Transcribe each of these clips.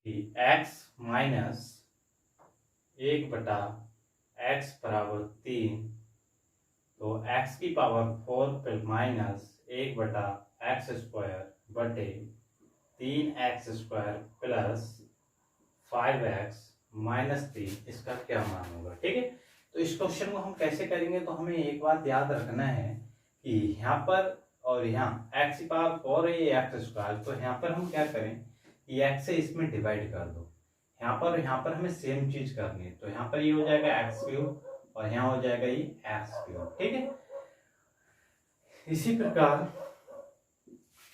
कि x minus 1/x बराबर 3, तो x की पावर 4 माइनस 1/x² बटे 3x² प्लस 5x माइनस 3, इसका क्या मान होगा। ठीक है, तो इस क्वेश्चन को हम कैसे करेंगे, तो हमें एक बात याद रखना है कि यहाँ पर और यहाँ x की पावर 4 है, ये x², तो यहाँ पर हम क्या करें कि x से इसमें डिवाइड कर दो, यहाँ पर हमें सेम चीज करनी है, तो यहाँ पर ये हो जाएगा x³ और यहाँ हो जाएगा ये x³। ठीक है, इसी प्रकार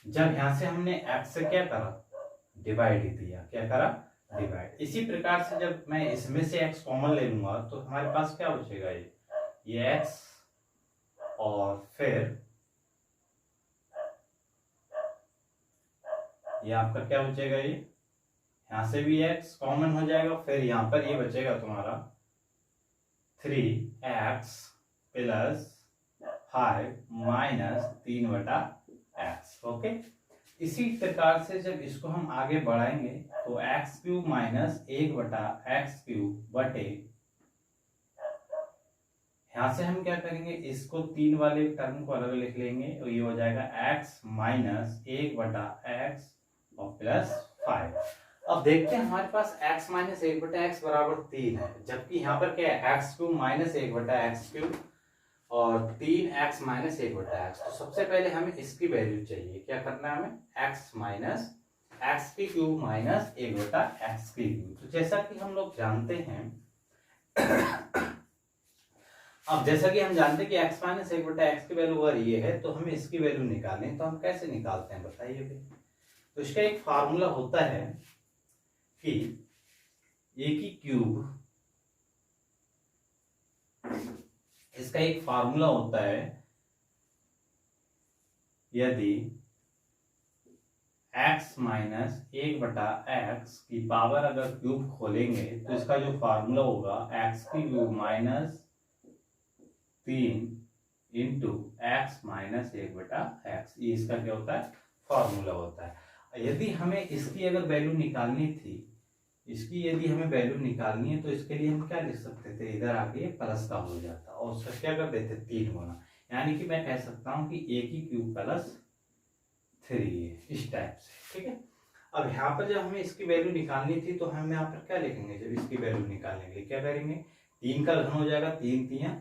जब यहाँ से हमने x से क्या करा, डिवाइड ही दिया, क्या करा, डिवाइड। इसी प्रकार से जब मैं इसमें से x कॉमन ले लूंगा तो हमारे पास क्या बचेगा, ये x और फिर ये आपका क्या बचेगा, ये यहां से भी x कॉमन हो जाएगा, फिर यहां पर ये बचेगा तुम्हारा 3x plus 5 minus 3/x। Okay, इसी प्रकार से जब इसको हम आगे बढ़ाएंगे तो x³ माइनस 1/x³ बटे, यहां से हम क्या करेंगे, इसको 3 वाले टर्म को अलग लिख लेंगे और ये हो जाएगा x माइनस 1/x और प्लस 5। अब देखते हैं हमारे पास x माइनस 1/x बराबर 3 है, जबकि यहाँ पर क्या है, x³ माइनस 1/x³ और 3x माइनस 1/x। तो सबसे पहले हमें इसकी वैल्यू चाहिए, क्या करना है हमें, x minus x³ minus 1/x³। तो जैसा कि हम लोग जानते हैं अब जैसा कि हम जानते हैं कि x माइनस 1/x की वैल्यू अगर ये है तो हमें इसकी वैल्यू निकालनी है, तो हम कैसे निकालते हैं बताइए भाई। तो इसका एक फार्मूला होता है कि a की क्यूब, इसका एक फार्मूला होता है, यदि x माइनस 1/x की पावर अगर क्यूब खोलेंगे तो इसका जो फार्मूला होगा x³ minus 3 into x minus 1/x, ये इसका क्या होता है, फॉर्मूला होता है। यदि हमें इसकी अगर वैल्यू निकालनी थी, इसकी यदि हमें वैल्यू निकालनी है तो इसके लिए हम क्या लिख सकते थे, इधर आके प्लस का हो जाता और उसका क्या कर देते 3 गुना, यानी कि मैं कह सकता हूं कि a की क्यूब प्लस 3, इस टाइप से। ठीक है, अब यहाँ पर जब हमें इसकी वैल्यू निकालनी थी तो हम यहाँ पर क्या लिखेंगे, जब इसकी वैल्यू निकालने के लिए क्या करेंगे, 3 का घन हो जाएगा, 3 3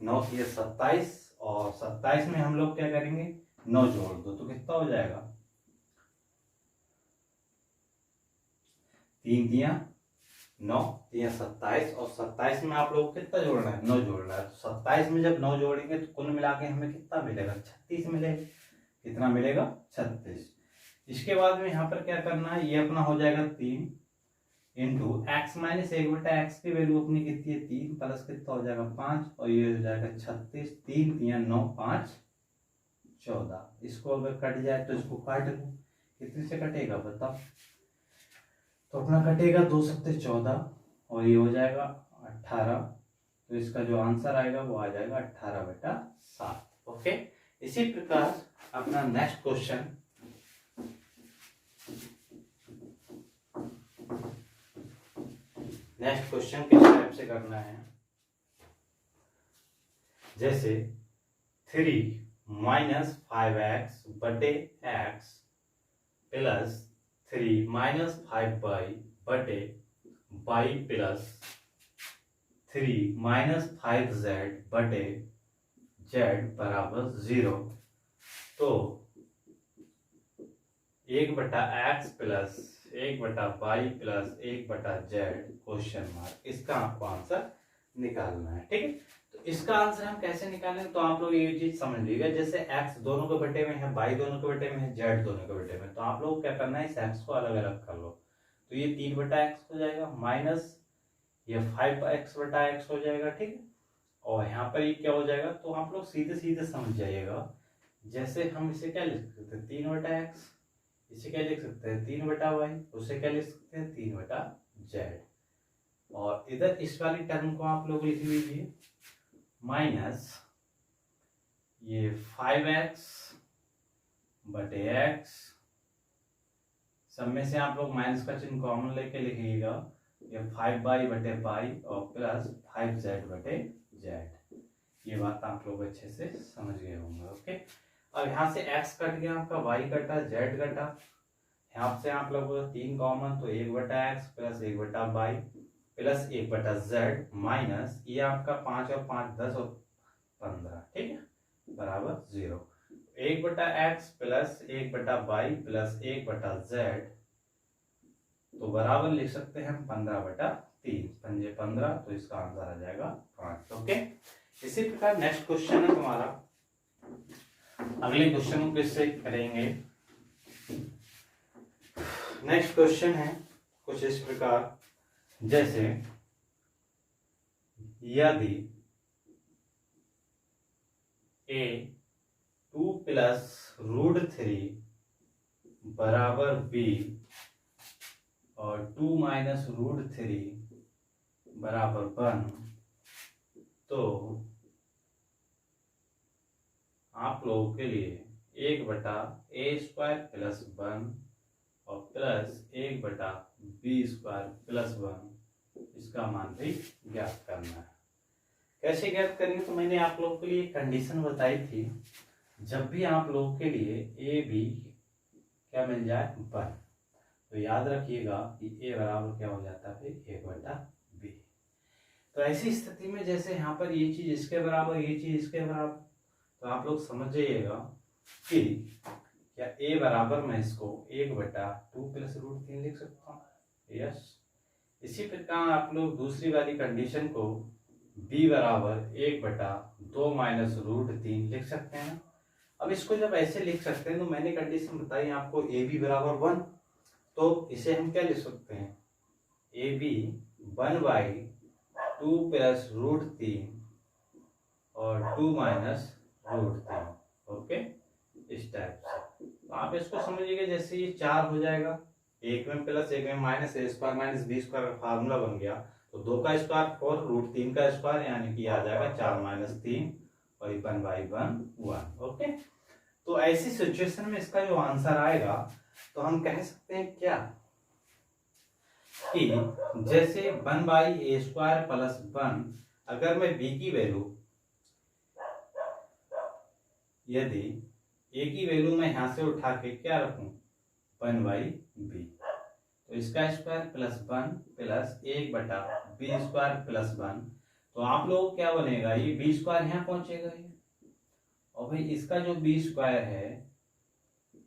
9 3 27, और 27 में हम लोग क्या करेंगे, 9 जोड़ दो तो कितना हो जाएगा, 3 3 9 3 27, और 27 में आप लोग कितना जोड़ना है, 9 जोड़ना है। तो 27 में जब 9 जोड़ेंगे तो कुल मिला के हमें कितना मिलेगा, 36 मिलेगा। कितना मिलेगा, 36। इसके बाद में यहाँ पर क्या करना है, ये अपना हो जाएगा 3 इंटू x माइनस 1/x की वैल्यू अपनी कितनी है, 3 प्लस कितना हो जाएगा 5, और ये हो जाएगा 36, 3 3 9 5 14। इसको अगर कट जाए तो इसको काट लो, कितने से कटेगा बताओ, तो अपना कटेगा 2 7 14 और ये हो जाएगा 18, तो इसका जो आंसर आएगा वो आ जाएगा 18/7। ओके, इसी प्रकार अपना नेक्स्ट क्वेश्चन, नेक्स्ट क्वेश्चन किस टाइप से करना है, जैसे 3 माइनस 5x बटे x प्लस 3 माइनस 5y बटे y प्लस 3 माइनस 5z बटे z बराबर 0। तो 1/x plus 1/y plus 1/z question mark, इसका आपको आंसर निकालना है। ठीक है, तो इसका आंसर हम कैसे निकालेंगे, तो आप लोग ये चीज समझ लीजिएगा, जैसे x दोनों के बटे में है, y दोनों के बटे में है, z दोनों के बटे में, तो आप लोग क्या करना है, इस x को अलग अलग कर लो, तो ये 3/x हो जाएगा माइनस ये 5x/x हो जाएगा। ठीक है, और यहाँ पर ये क्या हो जाएगा, तो आप लोग सीधे सीधे समझ जाइएगा, जैसे हम इसे क्या लिख सकते हैं, 3/x, इसे क्या लिख सकते हैं 3/y, उसे क्या लिख सकते हैं 3/z, और इधर इस वाली टर्म को आप लोग लिख लीजिए माइनस ये 5x बटे x सब में से आप लोग माइनस का चिन्ह कॉमन लेके लिखिएगा, ये 5y/पाई और प्लस 5z/z। ये बात आप लोग अच्छे से समझ गए होंगे। ओके, अब यहाँ से x कट गया आपका, y कटा, z कटा, यहाँ से आप लोगों को 3 कॉमन, तो 1/x plus 1/y plus 1/z minus ये आपका 5 और 5 10 और 15, ठीक है, बराबर 0। 1/x plus 1/y plus 1/z, तो बराबर लिख सकते हैं हम 15/3, 5 15, तो इसका आंसर आ जाएगा 5। ओके, इसी प्रकार नेक्स्ट क्वेश्चन है तुम्हारा, अगले क्वेश्चन को किससे करेंगे। नेक्स्ट क्वेश्चन है कुछ इस प्रकार, जैसे यदि a 2 प्लस √3 बराबर b और 2 माइनस √3 बराबर 1, तो आप लोगों के लिए 1/a² प्लस 1 और प्लस 1/b² प्लस 1 इसका मान भी ज्ञात करना है। कैसे ज्ञात करेंगे, तो मैंने आप लोगों के लिए कंडीशन बताई थी, जब भी आप लोगों के लिए ए बी क्या मिल जाए 1, तो याद रखिएगा कि a बराबर क्या हो जाता है 1/b। तो ऐसी स्थिति में जैसे यहाँ पर ये चीज इसके बराबर, ये चीज इसके बराबर, तो आप लोग समझ जाइएगा कि क्या a बराबर मैं इसको 1/2 प्लस √3 लिख सकता हूँ, यस। इसी प्रकार आप लोग दूसरी वाली कंडीशन को b बराबर 1/2 माइनस √3 लिख सकते हैं। अब इसको जब ऐसे लिख सकते हैं, तो मैंने कंडीशन बताई आपको a b बराबर 1, तो इसे हम क्या लिख सकते हैं, a b 1/2 प्लस √3 और 2 माइनस √3। ओके, इस टाइप से तो आप इसको समझिएगा, जैसे ये 4 हो जाएगा, एक में प्लस एक में माइनस, a² माइनस b² का फार्मूला बन गया, तो 2 का स्क्वायर 4 √3 का स्क्वायर, यानी कि आ जाएगा 4 माइनस 3 और 1/1 1। ओके, तो ऐसी सिचुएशन में इसका जो आंसर आएगा, तो हम कह सकते हैं क्या कि जैसे 1/a² प्लस 1, अगर मैं b की वैल्यू, यदि a की वैल्यू मैं यहां से उठा के क्या रखूं 1/b, तो इसका square plus 1 plus 1/b² plus 1, तो आप लोग क्या बनेगा, ये b² यहाँ पहुंचेगा ये, और भाई इसका जो b² है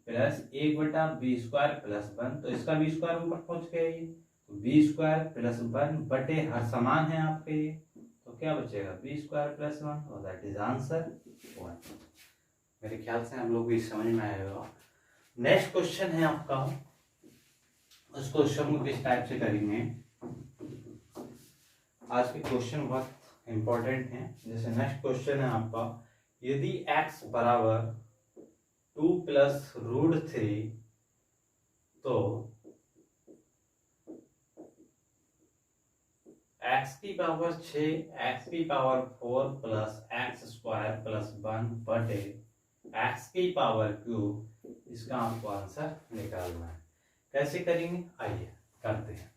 प्लस 1/b² प्लस 1, तो इसका b² ऊपर पहुंच गया ये, तो b² प्लस 1 बटे हर समान है आपके ये, तो क्या बचेगा b² प्लस 1, और दैट इज आंसर 1। मेरे ख्याल से हम लोग भी समझ में आएगा। नेक्स्ट क्वेश्चन है आपका, उस क्वेश्चन को किस टाइप से करेंगे, आज के क्वेश्चन बहुत इंपॉर्टेंट हैं। जैसे नेक्स्ट क्वेश्चन है आपका, यदि x बराबर 2 प्लस √3, तो x की पावर 6 x की पावर 4 प्लस x² प्लस 1 बटे x की पावर क्यूब, इसका आपको आंसर निकालना है। कैसे करेंगे, आइए करते हैं।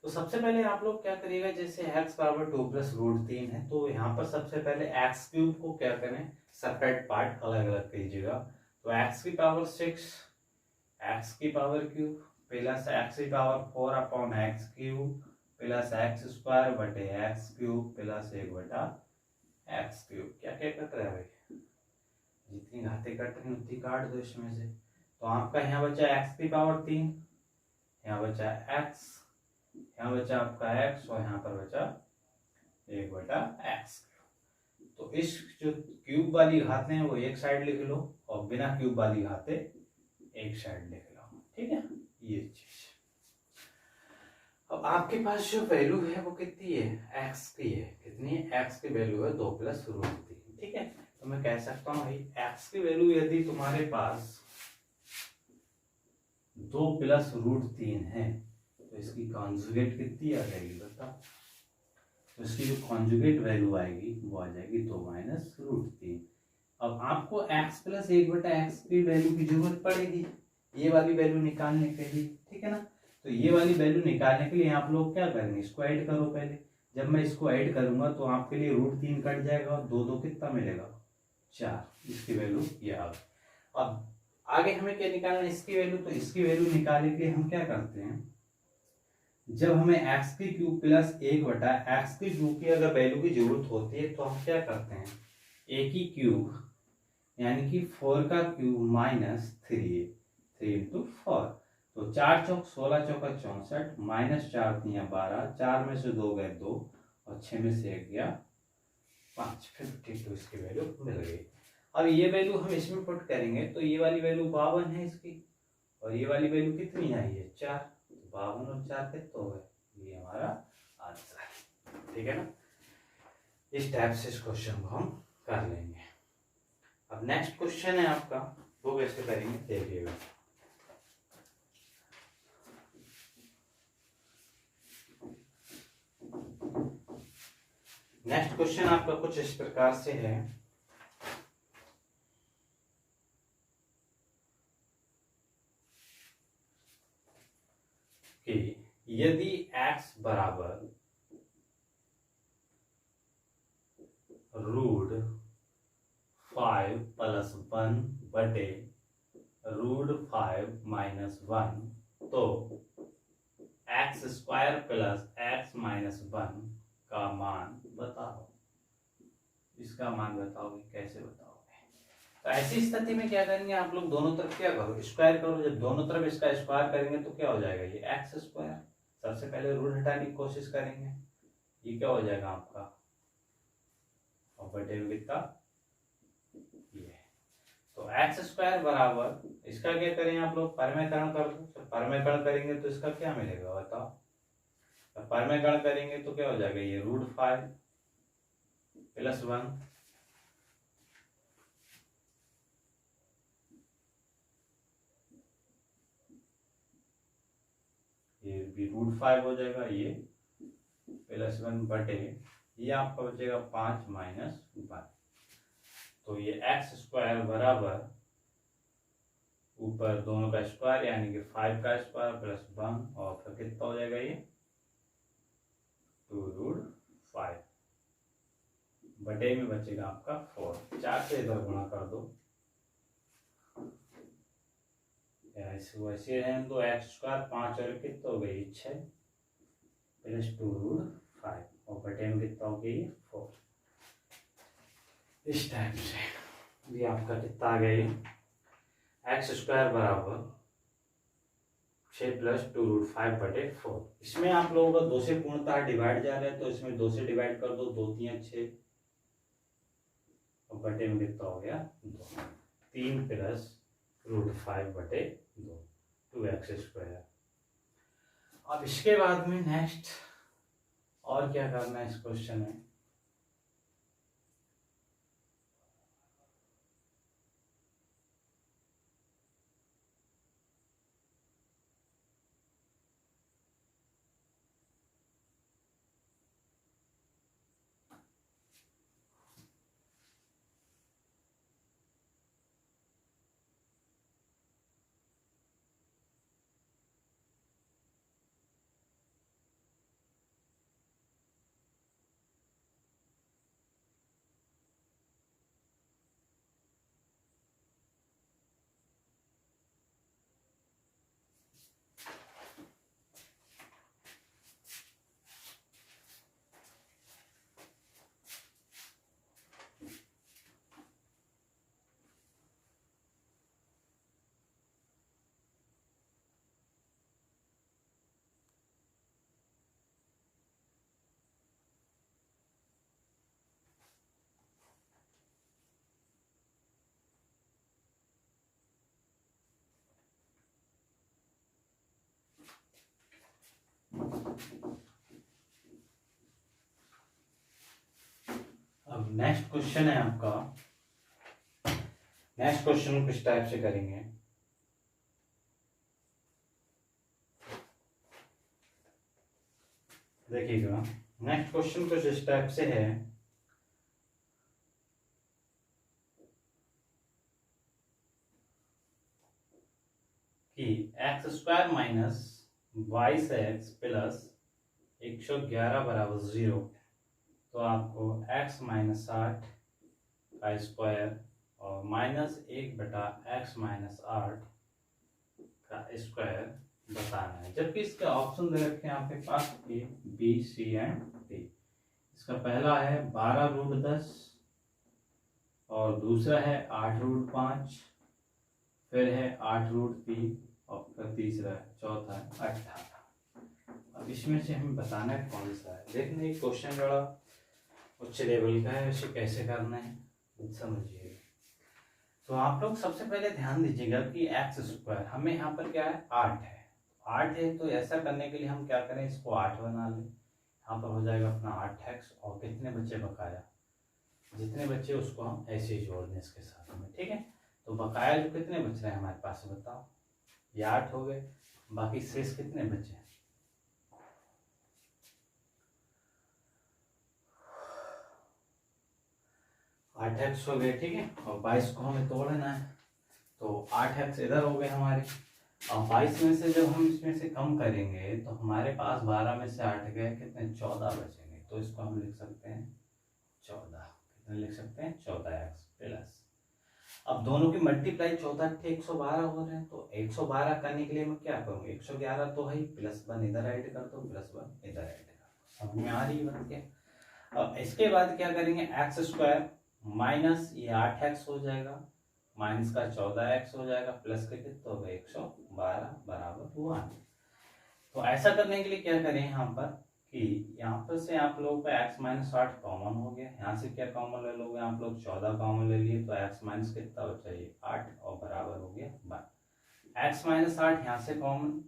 तो सबसे पहले आप लोग क्या करिएगा, जैसे x बराबर 2 प्लस √3 है, तो यहाँ पर सबसे पहले x³ को क्या करें, सेपरेट पार्ट अलग अलग कीजिएगा। तो x की पावर 6 x की पावर क्यूब प्लस x की पावर 4/x³ प्लस x² बटे x³ प्लस 1/x³। क्या क्या कट रहा है भाई, जितनी घातें कट रही उतनी काट दो इसमें से। तो आपका यहाँ बचा x की पावर 3, यहाँ बचा x, यहाँ बचा आपका x, और यहाँ पर बचा 1/x। तो इस जो क्यूब वाली घातें हैं वो एक साइड लिख लो, और बिना क्यूब वाली घातें एक साइड लिख लो, ठीक है, ये चीज। अब आपके पास जो वैल्यू है वो कितनी है, x की है, कितनी है, x की वैल्यू है 2 प्लस √3, ठीक है। तो मैं कह सकता हूँ भाई x की वैल्यू यदि तुम्हारे पास 2 प्लस √3 है, तो इसकी कॉन्जुगेट कितनी आ जाएगी बताओ, तो इसकी जो कॉन्जुगेट वैल्यू आएगी वो आ जाएगी 2 माइनस √3। अब आपको x प्लस 1/x की वैल्यू की जरूरत पड़ेगी ये वाली वैल्यू निकालने के लिए, ठीक है ना। तो ये वाली वैल्यू निकालने के लिए आप लोग क्या करेंगे, इसको ऐड करो पहले। जब मैं इसको ऐड करूंगा तो आपके लिए √3 कट जाएगा और 2 2 कितना मिलेगा, 4। इसकी वैल्यू ये आ गई। अब आगे हमें क्या निकालना है, इसकी वैल्यू। तो इसकी वैल्यू निकालने के लिए हम क्या करते हैं, जब हमें एक्स की क्यूब प्लस 1/x की क्यूब की अगर वैल्यू की जरूरत होती है तो हम क्या करते हैं, a की क्यूब यानी कि 4 का क्यूब माइनस 3 × 4। तो 4 चौक 16 चौका 64 माइनस 4 × 12, 4 में से 2 गए 2 और 6 में से 1 गया 5, 52 इसकी वैल्यू मिल गई। अब ये वैल्यू हम इसमें पुट करेंगे तो ये वाली वैल्यू 52 है इसकी, और ये वाली वैल्यू कितनी आई है, 4। 52 और 4 कितना हो गए, ये हमारा आंसर है। ठीक है ना। इस टाइप से इस क्वेश्चन को हम कर लेंगे। अब नेक्स्ट क्वेश्चन है आपका, वो कैसे करेंगे देखिएगा। नेक्स्ट क्वेश्चन आपका कुछ इस प्रकार से है कि यदि x बराबर √5 + 1 बटे √5 - 1 तो x² + x - 1 का मान बताओ। इसका मान बताओगे, कैसे बताओगे। तो ऐसी स्थिति में क्या करेंगे आप लोग, दोनों तरफ क्या करो, स्क्वायर करो। जब दोनों तरफ इसका स्क्वायर करेंगे तो क्या हो जाएगा, ये x²। सबसे पहले रूट हटाने की कोशिश करेंगे, ये क्या हो जाएगा आपका, और बटे में कितना, ये। तो x² बराबर, इसका क्या करें आप लोग, परमेकरण कर दो। तो परमेकरण करेंगे तो इसका क्या मिलेगा बताओ। परमेकरण करेंगे तो क्या हो जाएगा, ये √5 + 1 ये भी √5 हो जाएगा, ये +1 बटे ये आपका बचेगा 5 - 1। तो ये x² बराबर ऊपर दोनों का स्क्वायर यानी कि 5 का स्क्वायर + 1 और फिर कितना हो जाएगा, ये 2√5 बटे में बचेगा आपका 4। 4 से इधर गुणा कर दो, वैसे हैं तो x² 5 और कितना हो गई 6 + 2√5 और बटे में कितना हो गई 4। इस टाइप से ये आपका कितना आ गया, x² बराबर 6 + 2√5 बटे 4। इसमें आप लोगों का 2 से पूर्णतः डिवाइड जा रहा है तो इसमें 2 से डिवाइड कर दो, 2 × 3 = 6 और बटे में कितना हो गया 2। 3 + √5 बटे 2, 2x²। अब इसके बाद में नेक्स्ट और क्या करना है इस क्वेश्चन में, अब नेक्स्ट क्वेश्चन है आपका। नेक्स्ट क्वेश्चन किस टाइप से करेंगे, देखिएगा। नेक्स्ट क्वेश्चन कुछ इस टाइप से है कि x² square minus 22x plus 111 बराबर 0, तो आपको x माइनस 8 का स्क्वायर और माइनस 1/x-8 का स्क्वायर बताना है। जबकि इसके ऑप्शन दे रखे हैं आपके पास ए, बी, सी एंड डी। इसका पहला है 12√10 और दूसरा है 8√5, फिर है 8√3 और फिर तीसरा है, चौथा है 18। अब इसमें से हमें बताना है कौन सा है। देखना ये क्वेश्चन बड़ा उच्च लेवल का है, इसे कैसे करना है समझिए। तो आप लोग सबसे पहले ध्यान दीजिएगा कि एक्स स्क्वायर हमें यहाँ पर क्या है 8 है, 8 है, तो ऐसा करने के लिए हम क्या करें, इसको 8 बना लें। यहाँ पर हो जाएगा अपना 8x और कितने बच्चे बकाया, जितने बच्चे उसको हम ऐसे ही जोड़ दें इसके साथ में, ठीक है। तो बकाया जो कितने बच रहे हैं हमारे पास बताओ, ये 8 हो गए, बाकी शेष कितने बचे, 8x हो गए, ठीक है। और 22 को हमें तोड़ना है, तो 8x इधर हो गए हमारे। अब 22 में से जब हम इसमें से कम करेंगे तो हमारे पास 12 में से 8 गए, कितने 14 बचेंगे। तो इसको हम लिख सकते हैं 14, कितने लिख सकते हैं 14x प्लस। अब दोनों की मल्टीप्लाई 14 के 112 हो रहे हैं, तो 112 करने के लिए मैं क्या करूँ, 111 तो है, प्लस 1 इधर ऐड कर दो, प्लस 1 इधर ऐड कर दो, समझ में आ रही है बात क्या। अब इसके बाद क्या करेंगे, एक्स स्क्वायर माइनस ये 8x हो जाएगा, माइनस का 14x हो जाएगा, प्लस के कितना हो गए 112 बराबर 1। तो ऐसा करने के लिए क्या करें यहाँ पर कि यहाँ पर से आप लोग का x माइनस 8 कॉमन हो गया, यहाँ से क्या कॉमन ले लोगे आप लोग 14 कॉमन ले लिए, तो x माइनस कितना बचा ये 8 और बराबर हो गया 1। x माइनस 8 यहाँ से कॉमन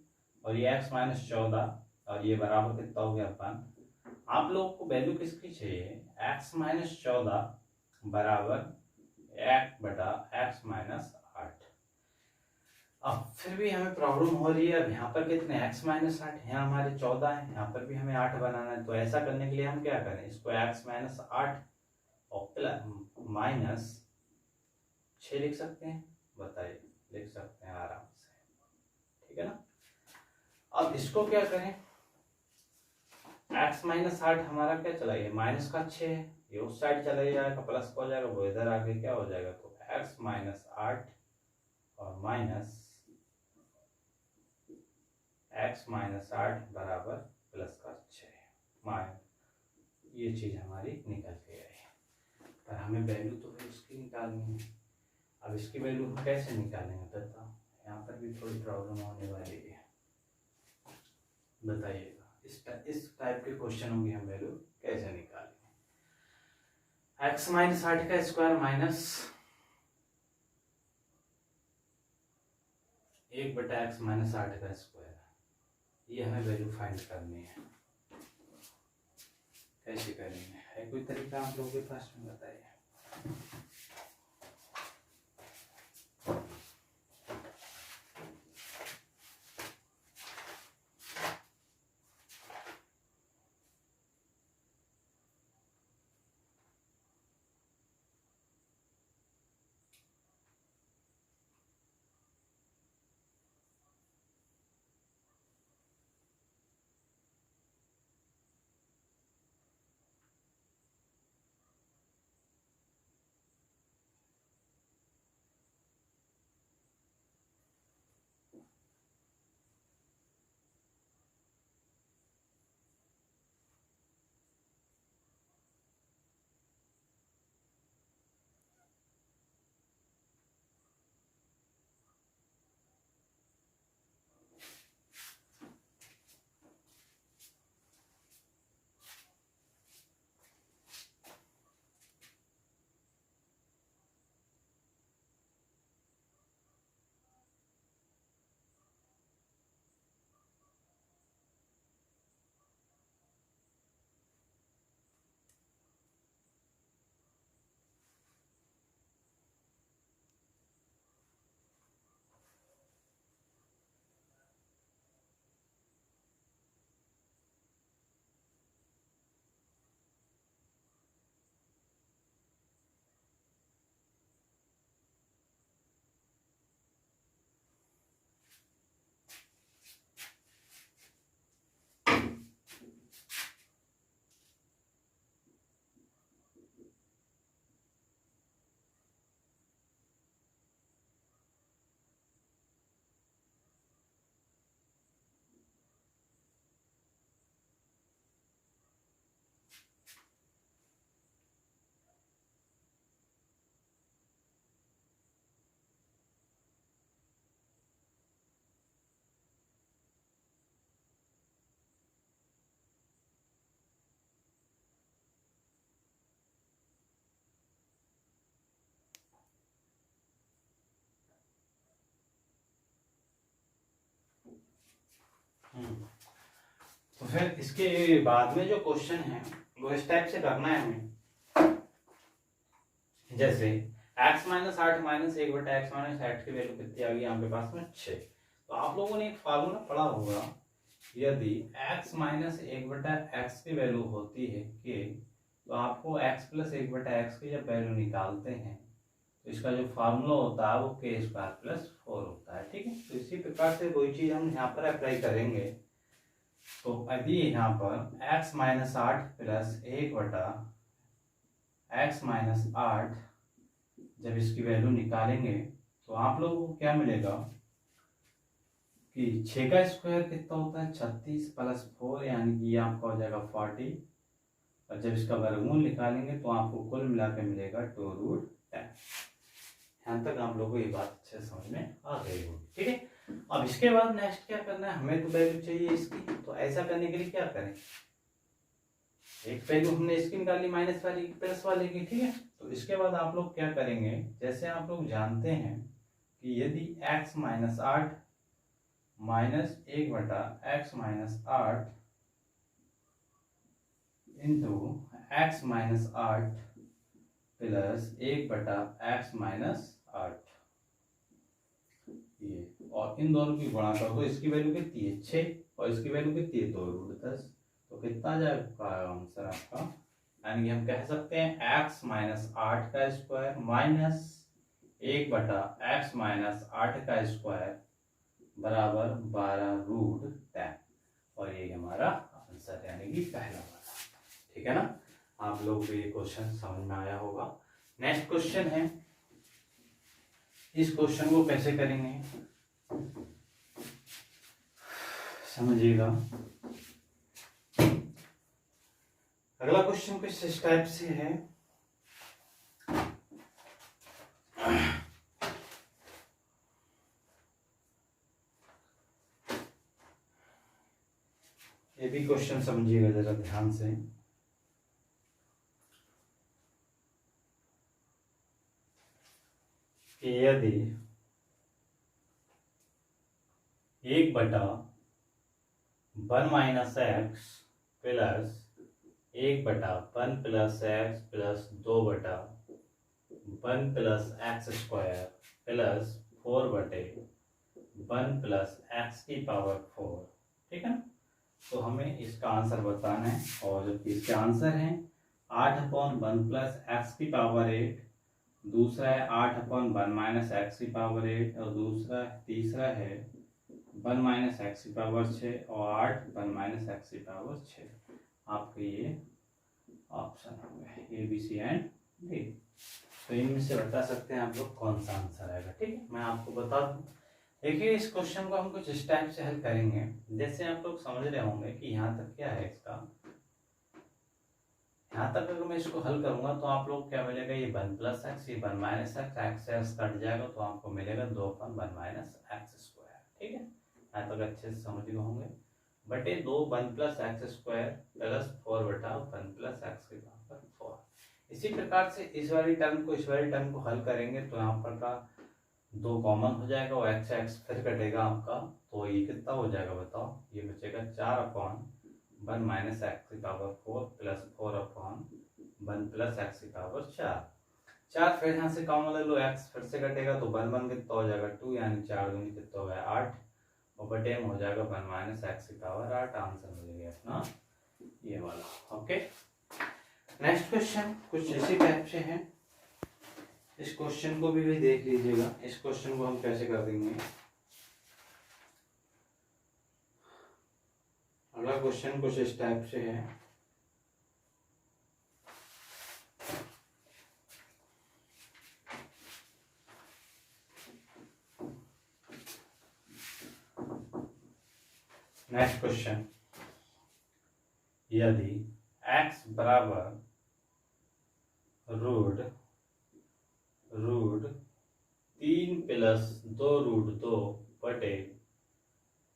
और ये x माइनस 14 और ये बराबर कितना हो गया 1। आप लोगों को वैल्यू किसकी चाहिए, x माइनस 14 बराबर 1/x माइनस 8। अब फिर भी हमें प्रॉब्लम हो रही है, अब यहाँ पर कितने x माइनस 8, यहाँ हमारे 14 है, यहाँ पर भी हमें 8 बनाना है। तो ऐसा करने के लिए हम क्या करें, इसको x माइनस 8 और प्लस माइनस 6 लिख सकते हैं, बताइए, लिख सकते हैं आराम से, ठीक है ना। अब इसको क्या करें, x माइनस 8 हमारा क्या चला गया, माइनस का 6 है, ये उस साइड चला जाएगा, प्लस का हो जाएगा, वो इधर आके क्या हो जाएगा, तो x माइनस 8 और माइनस x माइनस 8 बराबर प्लस का 6, ये चीज हमारी निकल के आई। पर हमें वैल्यू तो फिर इसकी निकालनी है। अब इसकी वैल्यू हम कैसे निकालेंगे बताओ, यहाँ पर भी थोड़ी प्रॉब्लम होने वाली है, बताइएगा। इस टाइप के क्वेश्चनों की हम वैल्यू कैसे निकालेंगे। x माइनस 8 का स्क्वायर माइनस 1/x माइनस 8 का स्क्वायर, ये हमें वैल्यू फाइंड करनी है। कैसे करेंगे, है कोई तरीका आप लोगों के पास में, बताइए। फिर इसके बाद में जो क्वेश्चन है वो इस टाइप से करना है हमें, जैसे x minus 8 minus 1/x minus 8 की वैल्यू कितनी आ गई आपके पास में 6। तो आप लोगों ने एक फार्मूला पढ़ा होगा, यदि x माइनस 1/x की वैल्यू होती है कि, तो आपको x प्लस 1/x की जब वैल्यू निकालते हैं तो इसका जो फार्मूला होता है वो k² + 4 होता है। ठीक है, तो इसी प्रकार से वही चीज हम यहाँ पर अप्लाई करेंगे। तो यदि यहाँ पर x minus 8 plus 1/x minus 8 जब इसकी वैल्यू निकालेंगे तो आप लोगों को क्या मिलेगा कि 6 का स्क्वायर कितना होता है 36 + 4 यानी कि आपका हो जाएगा 40, और जब इसका वर्गमूल निकालेंगे तो आपको कुल मिला के मिलेगा 2√10। यहाँ तक आप लोगों को ये बात अच्छे से समझ में आ गई होगी। ठीक है, अब इसके बाद नेक्स्ट क्या करना है, हमें तो वैल्यू चाहिए इसकी, तो ऐसा करने के लिए क्या करें, एक वैल्यू हमने इसकी निकाली माइनस वाली प्लस वाले की। ठीक है, तो इसके बाद आप लोग क्या करेंगे, जैसे आप लोग जानते हैं कि यदि x minus 8 minus 1/x minus 8 into x minus 8 plus 1/x minus 8, ये और इन दोनों की गुणा कर दो, इसकी वैल्यू कितनी है 6 और इसकी वैल्यू कितनी है 2√10, तो कितना जाएगा आंसर आपका, यानी कि हम कह सकते हैं x माइनस 8 का स्क्वायर माइनस 1/x माइनस 8 का स्क्वायर बराबर 12√10, और ये हमारा आंसर यानी कि पहला वाला। ठीक है ना, आप लोग को ये क्वेश्चन समझ में आया होगा। नेक्स्ट क्वेश्चन है, इस क्वेश्चन को कैसे करेंगे समझिएगा। अगला क्वेश्चन कुछ इस टाइप से है, ये भी क्वेश्चन समझिएगा जरा ध्यान से। कि यदि 1/1 minus x plus 1/1 plus x plus 2/1 plus x square plus 4/1 plus x की पावर 4, ठीक है ना, तो हमें इसका आंसर बताना है। और जबकि इसके आंसर हैं 8/1 प्लस x की पावर 8, दूसरा है 8/1 माइनस x की पावर 8, और तीसरा है 1 माइनस x की पावर 6 और 8/1 माइनस x की पावर 6। आपके ये ऑप्शन हो गए A B C and D. तो इनमें से बता सकते हैं आप लोग कौन सा आंसर आएगा। ठीक है, मैं आपको बता दूं, देखिए इस क्वेश्चन को हम कुछ इस टाइप से हल करेंगे, जैसे आप लोग समझ रहे होंगे कि यहाँ तक क्या है इसका, यहाँ तक अगर मैं इसको हल करूंगा तो आप लोग क्या मिलेगा, ये 1 प्लस एक्स, ये 1 माइनस एक्स, एक्स कट जाएगा तो आपको मिलेगा 2/1 माइनस एक्स स्क्वायर। ठीक है, यहाँ तक अच्छे से समझ गए होंगे। बटे 2 1 plus x square plus 4/1 plus x की पावर 4। इसी प्रकार से इस वाली टर्म को हल करेंगे तो यहाँ पर का 2 कॉमन हो जाएगा और एक्स एक्स फिर कटेगा आपका, तो ये कितना हो जाएगा बताओ, ये बचेगा 4/1 माइनस एक्स की पावर 4 प्लस 4/1 प्लस एक्स की पावर 4 फिर यहाँ से कॉमन ले लो, एक्स फिर से कटेगा तो 1 कितना हो जाएगा 2, यानी 4 दूनी कितना हो गया 8, और बटे में हो जाएगा 1 माइनस एक्स की पावर 8। आंसर मिल गया अपना ये वाला। ओके, नेक्स्ट क्वेश्चन कुछ इसी टाइप से है, इस क्वेश्चन को भी देख लीजिएगा। इस क्वेश्चन को हम कैसे कर देंगे, अगला क्वेश्चन कुछ इस टाइप से है, नेक्स्ट क्वेश्चन, यदि x बराबर रूट 3 प्लस 2√2 बटे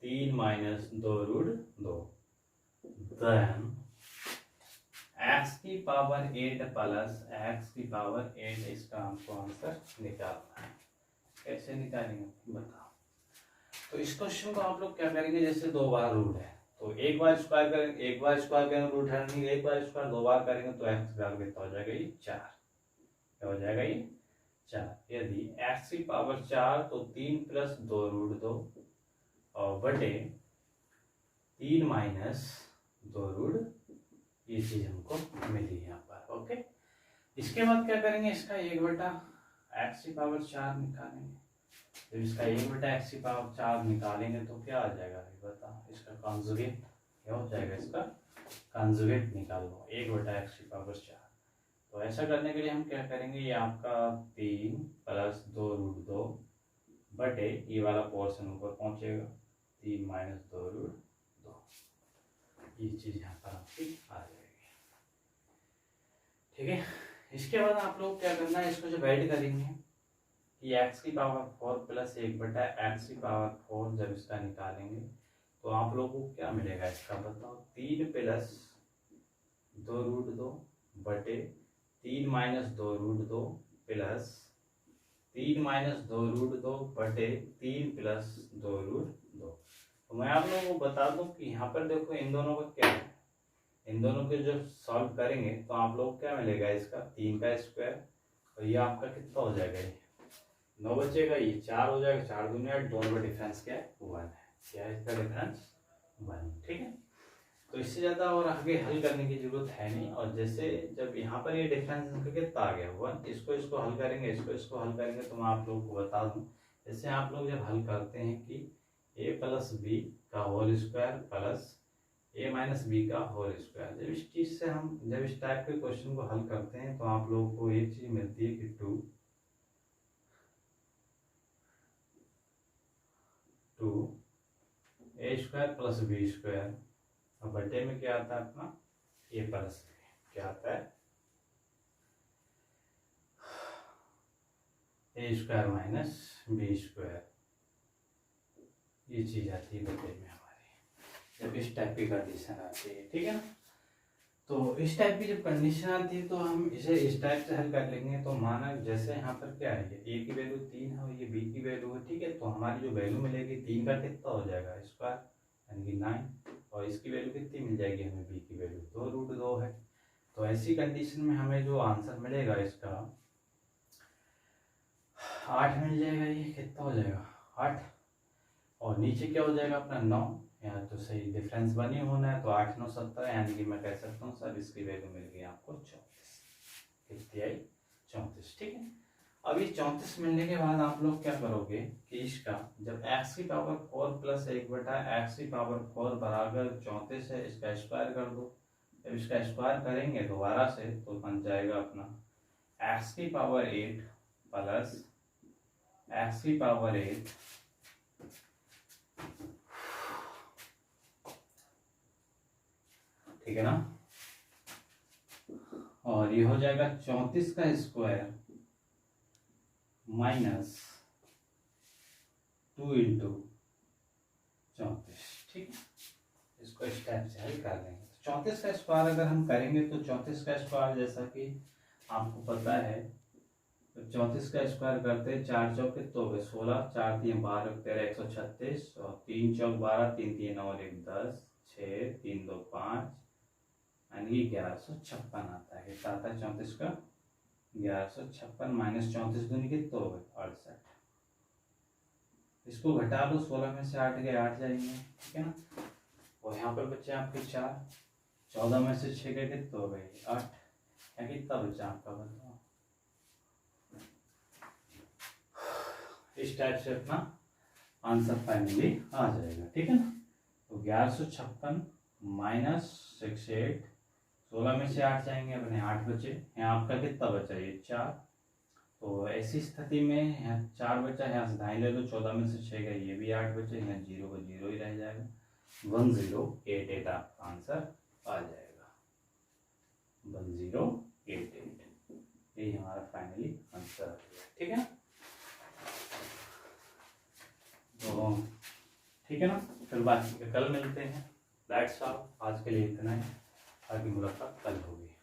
3 माइनस 2√2, देन x की पावर 8 प्लस x की पावर 8, इसका हमको आंसर निकालना है। कैसे निकालेंगे बताओ। तो इस क्वेश्चन को आप लोग क्या करेंगे, जैसे 2 बार रूट है तो एक बार स्क्वायर करेंगे, एक बार स्क्वायर करेंगे रूट हटाएंगे, एक बार स्क्वायर दो बार करेंगे तो एक्स स्क्वायर कितना हो जाएगा, ये 4। क्या हो जाएगा, ये 4। यदि एक्स की पावर 4 तो 3 प्लस 2 रूट 2 और बटे 3 माइनस 2 रूट, ये चीज हमको मिली यहाँ पर। ओके, इसके बाद क्या करेंगे, इसका 1 बटा एक्स की पावर 4 निकालेंगे। जब इसका 1/x की पावर 4 निकालेंगे तो क्या आ जाएगा, ये बता, इसका कॉन्जुगेट क्या हो जाएगा, इसका कॉन्जुगेट निकालो 1/x की पावर 4। तो ऐसा करने के लिए हम क्या करेंगे, ये आपका 3 प्लस 2 रूट 2 बटे ये वाला पोर्शन ऊपर पहुंचेगा 3 माइनस 2 रूट 2, ये चीज यहाँ पर आपकी आ जाएगी। ठीक है, इसके बाद आप लोग क्या करना है, इसको जब ऐड करेंगे कि एक्स की पावर 4 प्लस 1/x की पावर 4 जब इसका निकालेंगे तो आप लोगों को क्या मिलेगा, इसका बताओ, 3 प्लस 2 रूट 2 बटे 3 minus 2 root 2 plus 3 minus 2 root 2 बटे 3 प्लस 2 रूट 2। तो मैं आप लोगों को बता दूं कि यहाँ पर देखो इन दोनों का क्या है, इन दोनों के जब सॉल्व करेंगे तो आप लोग क्या मिलेगा, इसका 3 का स्क्वायर और ये आपका कितना हो जाएगा, ये 9 बचेगा, ये 4 हो जाएगा, 4 दूनी 8, दोनों का डिफरेंस क्या है, 1 है। क्या है इसका डिफरेंस, 1। ठीक है, तो इससे ज्यादा और आगे हल करने की जरूरत है नहीं। और जैसे जब यहाँ पर ये डिफरेंस इनका कितना आ गया 1, इसको हल करेंगे, इसको हल करेंगे तो मैं आप लोगों को बता दूं, जैसे आप लोग जब हल करते हैं कि a प्लस बी का whole square plus a minus B का होल स्क्वायर, जब इस चीज से हम जब इस टाइप के क्वेश्चन को हल करते हैं तो आप लोगों को एक चीज मिलती है कि 2 a square plus B square और बटे में क्या आता है अपना a प्लस बी, क्या आता है a square minus B square, ये चीज आती है बटे में हमारी जब इस टाइप की कंडीशन आती है। ठीक है ना, तो इस टाइप की जब कंडीशन आती है तो हम इसे इस टाइप से हल कर लेंगे। तो माना जैसे यहाँ पर क्या है, ये a की वैल्यू 3 है और ये b की वैल्यू है। ठीक है, तो हमारी जो वैल्यू मिलेगी 3 का कितना हो जाएगा स्क्वायर यानी कि 9, और इसकी वैल्यू कितनी मिल जाएगी हमें, b की वैल्यू 2 रूट 2 है। तो ऐसी कंडीशन में हमें जो आंसर मिलेगा इसका 8 मिल जाएगा। ये कितना हो जाएगा 8, और नीचे क्या हो जाएगा अपना 9, यहाँ तो सही डिफरेंस बनी होना है, तो 8 9 17 यानी कि मैं कह सकता हूँ सर इसकी वैल्यू मिल गई आपको 34, कितनी आई 34। ठीक है, अब ये 34 मिलने के बाद आप लोग क्या करोगे कि इसका जब x की पावर 4 प्लस 1/x की पावर 4 बराबर 34 है, इसका स्क्वायर कर दो। जब इसका स्क्वायर करेंगे दोबारा से तो बन जाएगा अपना x की पावर 8 प्लस x की पावर 8 ठीक है ना, और ये हो जाएगा 34 का स्क्वायर माइनस 2 इंटू 34। ठीक है, इसको इस टाइप से हल कर लेंगे। 34 का स्क्वायर अगर हम करेंगे तो 34 का स्क्वायर जैसा कि आपको पता है, तो 34 का स्क्वायर करते 4 चौक कितने हो गए 16, 4 3 12 13 136, और 3 चौक 12, 3 3 9 1 10, 6 3 2 5 यानी 1156 आता है। कितना आता है 34 का 1156 माइनस 34 दूनी कितने हो गए 68। इसको घटा लो, 16 में से 8 गए 8 जाएंगे। ठीक है ना, और यहाँ पर बच्चे आपके 4, 14 में से 6 गए कितने हो गए 8, या कितना बच्चा आपका बताओ। इस टाइप से अपना आंसर फाइनली आ जाएगा। ठीक है ना, तो 1156 माइनस 68, 16 में से 8 जाएंगे अपने 8 बचे, यहाँ आपका कितना बचा ये 4। तो ऐसी स्थिति में यहाँ 4 बचा, यहाँ से दाएं ले लो, 14 में से 6 गए ये भी 8 बचे, यहाँ 0 को 0 ही रह जाएगा, 1088 आपका आंसर आ जाएगा 1088, यही हमारा फाइनली आंसर आ गया। ठीक है ना, तो ठीक है ना, फिर बाकी कल मिलते हैं। दैट्स ऑल, आज के लिए इतना ही, बाकी मुलाकात कल होगी।